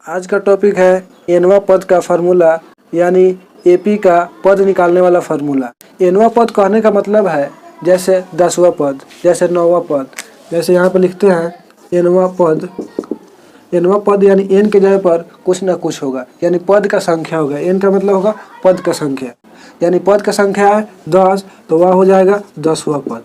आज का टॉपिक है एनवा पद का फार्मूला यानी एपी का पद निकालने वाला फार्मूला। एनवा पद कहने का मतलब है जैसे 10वां पद, जैसे 9वां पद। जैसे यहाँ पर लिखते हैं एनवा पद। एनवा पद यानी एन के जगह पर कुछ ना कुछ होगा, यानी पद का संख्या होगा। एन का मतलब होगा पद का संख्या, यानी पद का संख्या है 10 तो वह हो जाएगा 10वां पद।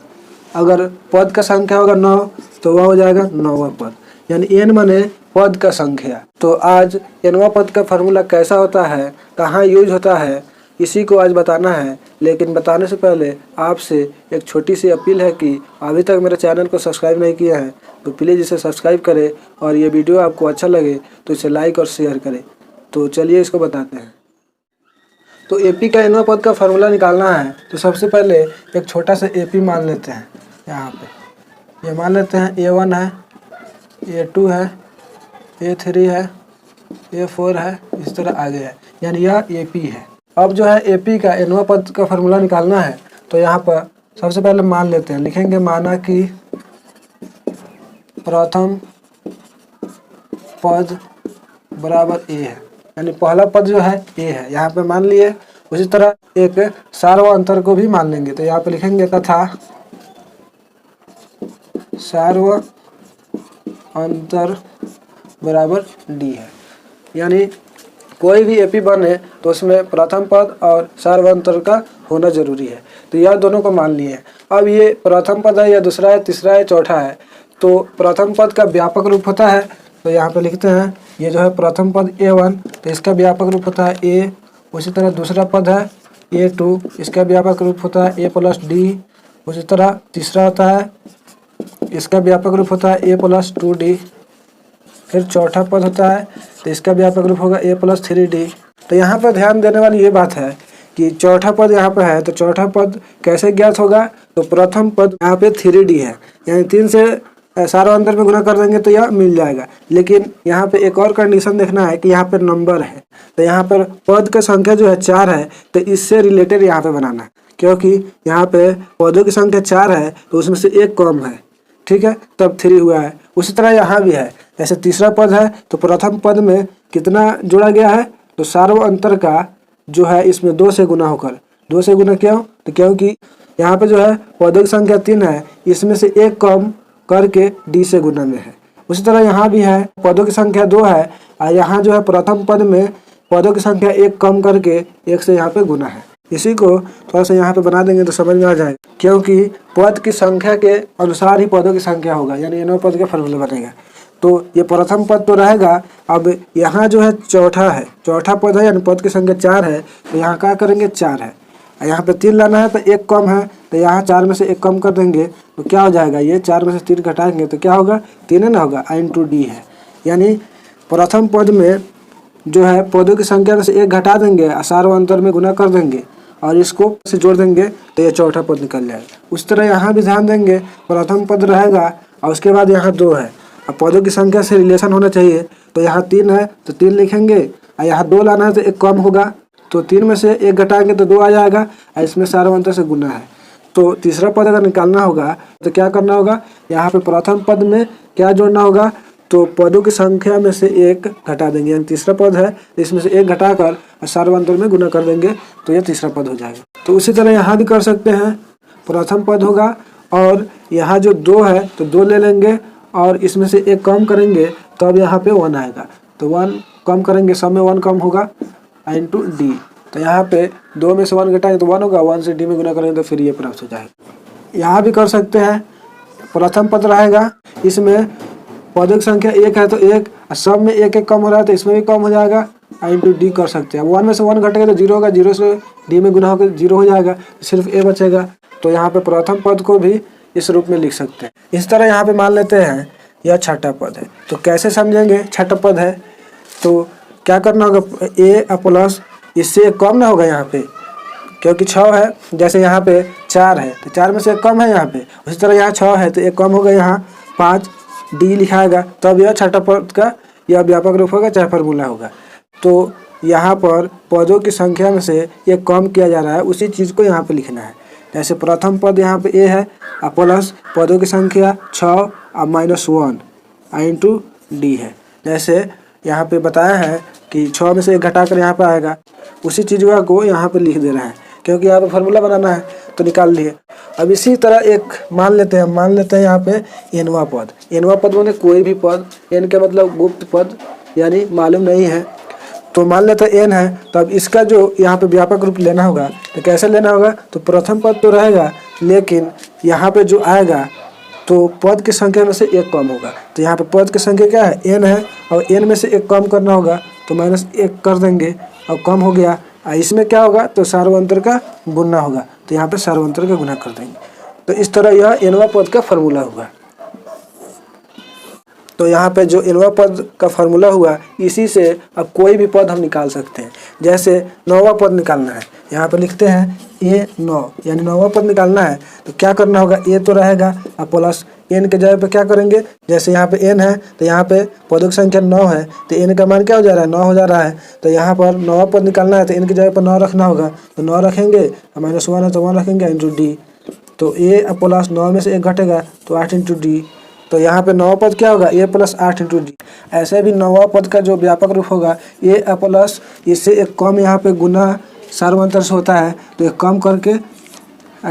अगर पद का संख्या होगा 9 तो वह हो जाएगा 9वां पद, यानी एन माने पद का संख्या। तो आज एनवा पद का फार्मूला कैसा होता है, कहाँ यूज होता है, इसी को आज बताना है। लेकिन बताने से पहले आपसे एक छोटी सी अपील है कि अभी तक मेरे चैनल को सब्सक्राइब नहीं किया है तो प्लीज़ इसे सब्सक्राइब करें, और ये वीडियो आपको अच्छा लगे तो इसे लाइक और शेयर करें। तो चलिए इसको बताते हैं। तो एपी का एनवा पद का फार्मूला निकालना है तो सबसे पहले एक छोटा सा एपी मान लेते हैं। यहाँ पे ये मान लेते हैं A1 है, A2 है, A3 है, A4 है, इस तरह आगे है, यानी यह एपी है। अब जो है एपी का एनवा पद का फार्मूला निकालना है तो यहाँ पर सबसे पहले मान लेते हैं। लिखेंगे माना कि प्रथम पद बराबर ए है, यानी पहला पद जो है ए है, यहाँ पे मान लिए। उसी तरह एक सार्व अंतर को भी मान लेंगे तो यहाँ पे लिखेंगे तथा सार्व अंतर बराबर डी है। यानी कोई भी एपी बने तो उसमें प्रथम पद और सार्वंतर का होना जरूरी है। तो यह दोनों को मान लिए। अब ये प्रथम पद है या दूसरा है, तीसरा है, चौथा है। तो प्रथम पद का व्यापक रूप होता है तो यहाँ पे लिखते हैं ये जो है प्रथम पद A1 तो इसका व्यापक रूप होता है A। उसी तरह दूसरा पद है A2, इसका व्यापक रूप होता है A + D। उसी तरह तीसरा होता है, इसका व्यापक रूप होता है A + 2D। फिर चौथा पद होता है तो इसका व्यापक रूप होगा A + 3D। तो यहाँ पर ध्यान देने वाली ये बात है कि चौथा पद यहाँ पर है तो चौथा पद कैसे ज्ञात होगा, तो प्रथम पद यहाँ पे 3D है, यानी 3 से सार्वंतर में गुना कर देंगे तो यह मिल जाएगा। लेकिन यहाँ पे एक और कंडीशन देखना है कि यहाँ पर नंबर है, तो यहाँ पर पद का संख्या जो है 4 है तो इससे रिलेटेड यहाँ पे बनाना है, क्योंकि यहाँ पे पदों की संख्या 4 है तो उसमें से एक कम है, ठीक है, तब 3 हुआ है। उसी तरह यहाँ भी है, जैसे तीसरा पद है तो प्रथम पद में कितना जोड़ा गया है, तो सार्व अंतर का जो है इसमें 2 से गुना होकर, 2 से गुना क्यों, तो क्योंकि यहाँ पे जो है पदों की संख्या 3 है, इसमें से एक कम करके डी से गुना में है। उसी तरह यहाँ भी है, पदों की संख्या 2 है और यहाँ जो है प्रथम पद में पदों की संख्या 1 कम करके 1 से यहाँ पे गुना है। इसी को थोड़ा सा यहाँ पे बना देंगे तो समझ में आ जाएगा, क्योंकि पद की संख्या के अनुसार ही पदों की संख्या होगा, यानी एनवा पद का फार्मूला बनेगा। तो ये प्रथम पद तो रहेगा। अब यहाँ जो है चौथा पद है, यानी पद की संख्या 4 है तो यहाँ क्या करेंगे 4 है, यहाँ पे 3 लाना है तो 1 कम है तो यहाँ 4 में से 1 कम कर देंगे तो क्या हो जाएगा, ये 4 में से 3 घटाएंगे तो क्या होगा, 3 ना होगा, I/D है। यानी प्रथम पद में जो है पदों की संख्या में से 1 घटा देंगे, सार्वंतर में गुना कर देंगे और इसको से जोड़ देंगे तो ये चौथा पद निकल जाएगा। उस तरह यहाँ भी ध्यान देंगे, प्रथम पद रहेगा और उसके बाद यहाँ 2 है। अब पदों की संख्या से रिलेशन होना चाहिए तो यहाँ 3 है तो 3 लिखेंगे और यहाँ 2 लाना है तो 1 कम होगा तो 3 में से 1 घटाएंगे तो 2 आ जाएगा और इसमें सार्वंतर से गुना है। तो तीसरा पद अगर निकालना होगा तो क्या करना होगा, यहाँ पे प्रथम पद में क्या जोड़ना होगा, तो पदों की संख्या में से 1 घटा देंगे, यानी तीसरा पद है तो इसमें से 1 घटाकर और सार्वंतर में गुना कर देंगे तो यह तीसरा पद हो जाएगा। तो उसी तरह यहाँ भी कर सकते हैं, प्रथम पद होगा और यहाँ जो 2 है तो 2 ले लेंगे और इसमें से 1 कम करेंगे तो अब यहाँ पे 1 आएगा, तो 1 कम करेंगे, सब में 1 कम होगा I/D। तो यहाँ पे 2 में से 1 घटाएंगे तो 1 होगा, 1 से D में गुना करेंगे तो फिर ये प्राप्त हो जाएगा। यहाँ भी कर सकते हैं, प्रथम पद रहेगा, इसमें पदों की संख्या 1 है तो 1, सब में 1 कम हो रहा है तो इसमें भी कम हो जाएगा, I/D कर सकते हैं। 1 में से 1 घटेगा तो 0 होगा, 0 से D में गुना होकर 0 हो जाएगा, सिर्फ A बचेगा। तो यहाँ पे प्रथम पद को भी इस रूप में लिख सकते हैं। इस तरह यहाँ पे मान लेते हैं यह छठा पद है। तो कैसे समझेंगे, छठा पद है तो क्या करना होगा, A प्लस इससे 1 कम ना होगा यहाँ पे, क्योंकि 6 है, जैसे यहाँ पे 4 है तो 4 में से 1 कम है यहाँ पे। उसी तरह यहाँ 6 है तो 1 कम होगा, यहाँ 5D लिखाएगा, तब यह छठा पद का यह व्यापक रूप होगा, चाहे फार्मूला होगा। तो यहाँ पर पदों की संख्या में से 1 कम किया जा रहा है, उसी चीज़ को यहाँ पे लिखना है। जैसे प्रथम पद यहाँ पे A है और प्लस पदों की संख्या 6 और -1 I/D है। जैसे यहाँ पे बताया है कि 6 में से 1 घटाकर यहाँ पे आएगा, उसी चीज़ को यहाँ पे लिख दे रहे हैं क्योंकि यहाँ पे फार्मूला बनाना है तो निकाल लिए। अब इसी तरह एक मान लेते हैं यहाँ पे एनवा पद। एनवा पद माने कोई भी पद, एन का मतलब गुप्त पद यानी मालूम नहीं है। तो मान लेते हैं एन है, तो अब इसका जो यहाँ पे व्यापक रूप लेना होगा तो कैसे लेना होगा, तो प्रथम पद तो रहेगा लेकिन यहाँ पे जो आएगा तो पद की संख्या में से 1 कम होगा। तो यहाँ पे पद की संख्या क्या है, एन है, और एन में से 1 कम करना होगा तो -1 कर देंगे और कम हो गया। इसमें क्या होगा, तो सार्वंतर का गुना होगा, तो यहाँ पे सार्वंतर का गुना कर देंगे। तो इस तरह यह एनवा पद का फॉर्मूला हुआ। तो यहाँ पे जो एनवा पद का फॉर्मूला हुआ, इसी से अब कोई भी पद हम निकाल सकते हैं। जैसे 9वां पद निकालना है, यहाँ पे लिखते हैं A9 यानी 9वां पद निकालना है तो क्या करना होगा, ए तो रहेगा अब प्लस एन के जगह पे क्या करेंगे, जैसे यहाँ पे एन है तो यहाँ पे पदों की संख्या 9 है तो एन का मान क्या हो जा रहा है, 9 हो जा रहा है। तो यहाँ पर 9वां पद निकालना है तो एन की जगह पर 9 रखना होगा, तो 9 रखेंगे, -1 है तो 1 रखेंगे इंटू डी। तो ए प्लस 9 में से 1 घटेगा तो 8 इंटू डी। तो यहाँ पे 9वां पद क्या होगा, ए प्लस 8 इंटू डी। ऐसे भी 9वां पद का जो व्यापक रूप होगा, ए प्लस इससे 1 कम यहाँ पे गुना सार्वंतर से होता है तो 1 कम करके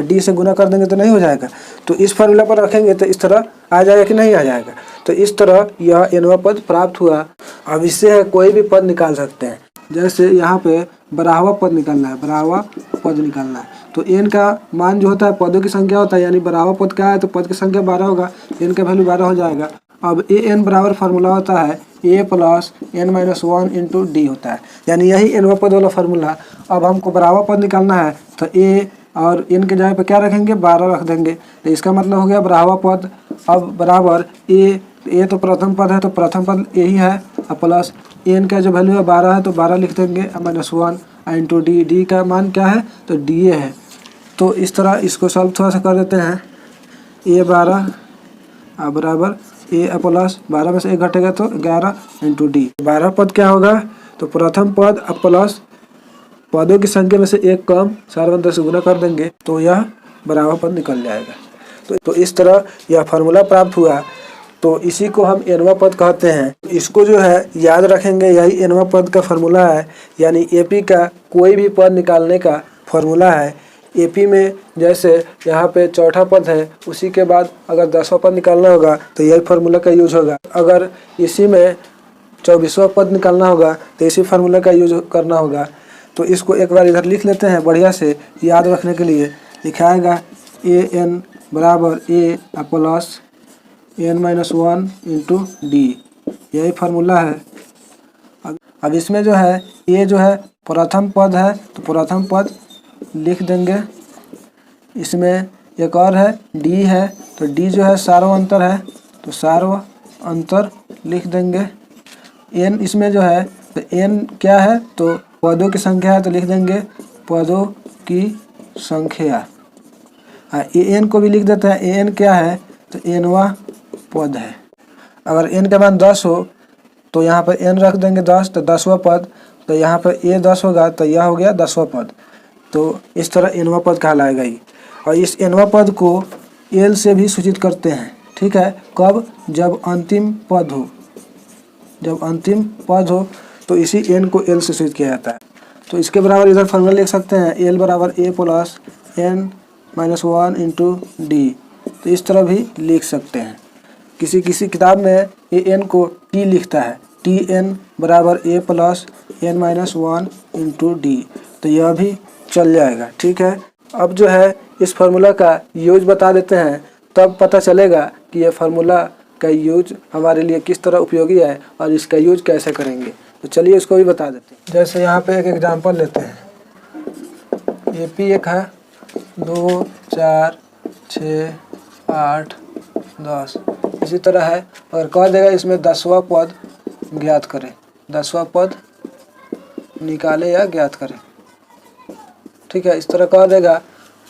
डी से गुना कर देंगे तो नहीं हो जाएगा। तो इस फॉर्मूला पर रखेंगे तो इस तरह आ जाएगा कि नहीं आ जाएगा। तो इस तरह यह एनवा पद प्राप्त हुआ। अब इससे कोई भी पद निकाल सकते हैं। जैसे यहाँ पे 12वां पद निकालना है, 12वां पद निकालना है तो एन का मान जो होता है पदों की संख्या होता है, यानी 12वां पद क्या है तो पद की संख्या 12 होगा, एन का वैल्यू 12 हो जाएगा। अब ए एन बराबर फार्मूला होता है A plus N minus 1 into D होता है, यानी यही एनवा पद वाला फार्मूला। अब हमको 12वां पद निकालना है तो ए और एन के जगह पे क्या रखेंगे, 12 रख देंगे। तो इसका मतलब हो गया 12वां पद। अब बराबर ए तो प्रथम पद है तो प्रथम पद यही है, और प्लस एन का जो वैल्यू है 12 है तो 12 लिख देंगे, -1 इंटू डी। डी का मान क्या है तो डी ए है। तो इस तरह इसको सॉल्व थोड़ा सा कर देते हैं। ए 12 बराबर ए प्लस 12 में से 1 घटेगा तो 11 इंटू डी। 12 पद क्या होगा, तो प्रथम पद प्लस पदों की संख्या में से 1 कम सार्वंतर से गुना कर देंगे तो यह 12वां पद निकल जाएगा। तो इस तरह यह फार्मूला प्राप्त हुआ। तो इसी को हम एनवा पद कहते हैं। इसको जो है याद रखेंगे, यही एनवा पद का फार्मूला है, यानी एपी का कोई भी पद निकालने का फार्मूला है। एपी में जैसे यहाँ पे चौथा पद है, उसी के बाद अगर 10वां पद निकालना होगा तो यही फार्मूला का यूज होगा। अगर इसी में 24वां पद निकालना होगा तो इसी फार्मूला का यूज करना होगा। तो इसको एक बार इधर लिख लेते हैं बढ़िया से याद रखने के लिए। लिखाएगा ए एन बराबर A plus N minus 1 into D, यही फार्मूला है। अब इसमें जो है ए जो है प्रथम पद है तो प्रथम पद लिख देंगे। इसमें एक और है डी है तो डी जो है सार्वंतर है तो सार्वंतर लिख देंगे। एन इसमें जो है तो एन क्या है तो पदों की संख्या है तो लिख देंगे पदों की संख्या। ए एन को भी लिख देते हैं। ए एन क्या है तो एनवा पद है। अगर एन का मान 10 हो तो यहाँ पर एन रख देंगे 10 तो 10वां पद। तो यहाँ पर ए 10 होगा तो यह हो गया 10वां पद। तो इस तरह एनवा पद कहलाएगा ही। और इस एनवा पद को एल से भी सूचित करते हैं, ठीक है। कब, जब अंतिम पद हो, जब अंतिम पद हो तो इसी एन को एल से सूचित किया जाता है। तो इसके बराबर इधर फॉर्मूला लिख सकते हैं, एल बराबर A plus N minus 1 into D. तो इस तरह भी लिख सकते हैं। किसी किसी किताब में ए एन को टी लिखता है, टी एन बराबर A plus N minus 1 into D. तो यह भी चल जाएगा, ठीक है। अब जो है इस फार्मूला का यूज बता देते हैं, तब पता चलेगा कि यह फार्मूला का यूज हमारे लिए किस तरह उपयोगी है और इसका यूज कैसे करेंगे। तो चलिए इसको भी बता देते हैं। जैसे यहाँ पे एक एग्जांपल लेते हैं। एपी एक है 2 4 6 8 10 इसी तरह है। अगर कह देगा इसमें 10वां पद ज्ञात करें, 10वां पद निकाले या ज्ञात करें, ठीक है। इस तरह कह देगा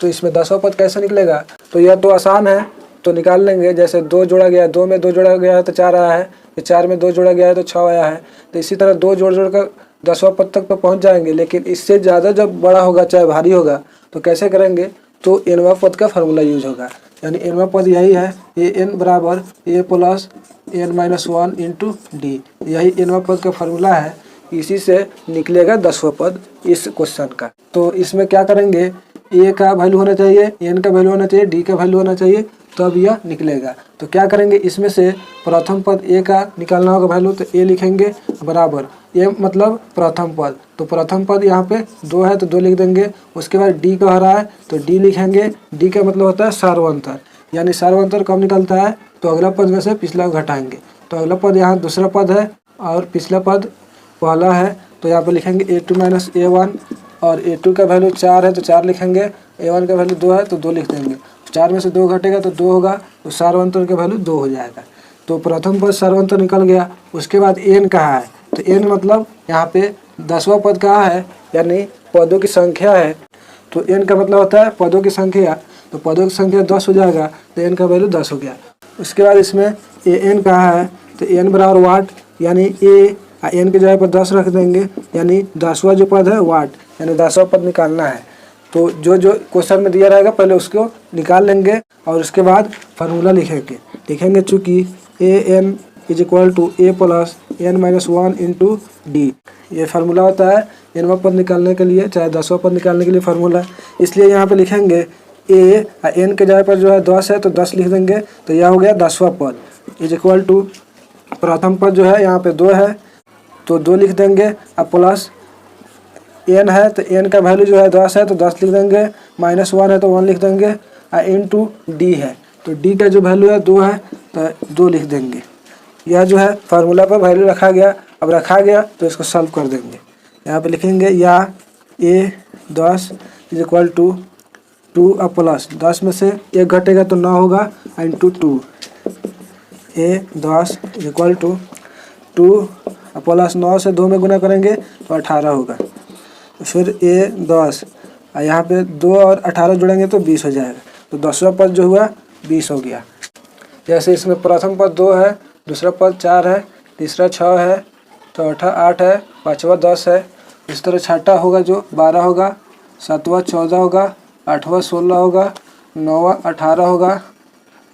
तो इसमें 10वां पद कैसे निकलेगा, तो यह तो आसान है, तो निकाल लेंगे। जैसे 2 जोड़ा गया है, 2 में 2 जोड़ा गया है तो 4 आया है, 4 में 2 जोड़ा गया है तो 6 आया है। तो इसी तरह 2 जोड़ कर 10वां पद तक तो पहुंच जाएंगे। लेकिन इससे ज़्यादा जब बड़ा होगा, चाहे भारी होगा, तो कैसे करेंगे, तो एनवा पद का फार्मूला यूज होगा। यानी एनवा पद यही है, ए एन बराबर A plus n-1 into D, यही nवां पद का फॉर्मूला है। इसी से निकलेगा 10वां पद इस क्वेश्चन का। तो इसमें क्या करेंगे, a का वैल्यू होना चाहिए, n का वैल्यू होना चाहिए, d का वैल्यू होना चाहिए, तब यह निकलेगा। तो क्या करेंगे, इसमें से प्रथम पद a का निकालना होगा वैल्यू, तो a लिखेंगे बराबर a मतलब प्रथम पद, तो प्रथम पद यहाँ पे 2 है तो 2 लिख देंगे। उसके बाद d कह रहा है तो d लिखेंगे। d का मतलब होता है सार्वंतर, यानी सार्वंतर कब निकलता है, तो अगला पद में से पिछला घटाएंगे। तो अगला पद यहाँ दूसरा पद है और पिछला पद पहला है, तो यहाँ पे लिखेंगे a2 माइनस a1, और a2 का वैल्यू 4 है तो 4 लिखेंगे, a1 का वैल्यू 2 है तो 2 लिख देंगे। 4 में से 2 घटेगा तो 2 होगा, तो सार्वंतर का वैल्यू 2 हो जाएगा। तो प्रथम पद सार्वंतर निकल गया। उसके बाद n कहाँ है, तो n मतलब यहाँ पे 10वां पद कहाँ है, यानी पदों की संख्या है। तो n का मतलब होता है पदों की संख्या, तो पदों की संख्या 10 हो जाएगा, तो n का वैल्यू 10 हो गया। उसके बाद इसमें an कहाँ है, तो n बराबर वाट, यानी a n की जगह पर 10 रख देंगे, यानी 10वां जो पद है वाट, यानी 10वां पद निकालना है। तो जो जो क्वेश्चन में दिया रहेगा पहले उसको निकाल लेंगे और उसके बाद फार्मूला लिखेंगे चूँकि an is equal to a plus n-1 into D, ये फार्मूला होता है nवां पद निकालने के लिए, चाहे 10वां पद निकालने के लिए फार्मूला। इसलिए यहाँ पे लिखेंगे a n के जगह पर जो है 10 है तो 10 लिख देंगे, तो यह हो गया 10वां पद इज इक्वल टू प्रथम पद जो है यहाँ पे 2 है तो 2 लिख देंगे, अब प्लस n है तो n का वैल्यू जो है 10 है तो 10 लिख देंगे, -1 है तो 1 लिख देंगे, इंटू डी है तो d का जो वैल्यू है 2 है तो 2 लिख देंगे। यह जो है फार्मूला पर वैल्यू रखा गया। अब रखा गया तो इसको सॉल्व कर देंगे। यहाँ पे लिखेंगे या a10 इज इक्वल टू 2 अब प्लस 10 में से 1 घटेगा तो 9 होगा, into 2, a10 is equal to 2 plus 9 से 2 में गुना करेंगे तो 18 होगा। फिर a10 यहाँ पे 2 और 18 जोड़ेंगे तो 20 हो जाएगा। तो 10वां पद जो हुआ 20 हो गया। जैसे इसमें प्रथम पद 2 है, दूसरा पद 4 है, तीसरा 6 है, चौथा 8 है, पाँचवा 10 है। इस तरह छठा होगा जो 12 होगा, सातवां 14 होगा, आठवां 16 होगा, नौवां 18 होगा,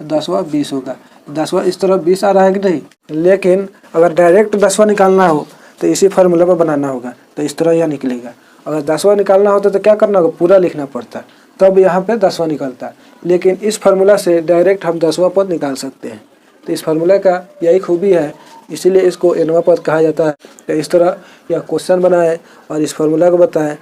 10वां 20 होगा। 10वां इस तरह 20 आ रहा है कि नहीं। लेकिन अगर डायरेक्ट 10वां निकालना हो तो इसी फार्मूला पर बनाना होगा, तो इस तरह यह निकलेगा। अगर 10वां निकालना होता तो क्या करना होगा, पूरा लिखना पड़ता, तब यहाँ पे 10वां निकलता। लेकिन इस फार्मूला से डायरेक्ट हम 10वां पद निकाल सकते हैं। तो इस फार्मूला का यही खूबी है, इसीलिए इसको nवां पद कहा जाता है। तो इस तरह यह क्वेश्चन बनाए और इस फार्मूला को बताएं।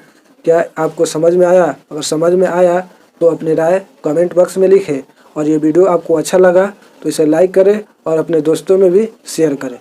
क्या आपको समझ में आया? अगर समझ में आया तो अपनी राय कमेंट बॉक्स में लिखें, और ये वीडियो आपको अच्छा लगा तो इसे लाइक करें और अपने दोस्तों में भी शेयर करें।